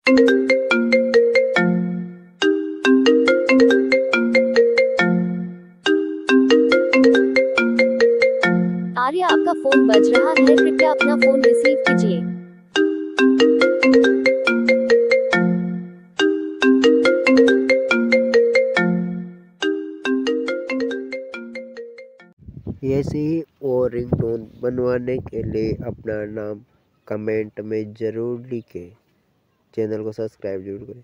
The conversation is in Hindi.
आर्या, आपका फोन बज रहा है, कृपया अपना फोन रिसीव कीजिए। ऐसे ही और रिंगटोन बनवाने के लिए अपना नाम कमेंट में ज़रूर लिखें। चैनल को सब्सक्राइब जरूर करें।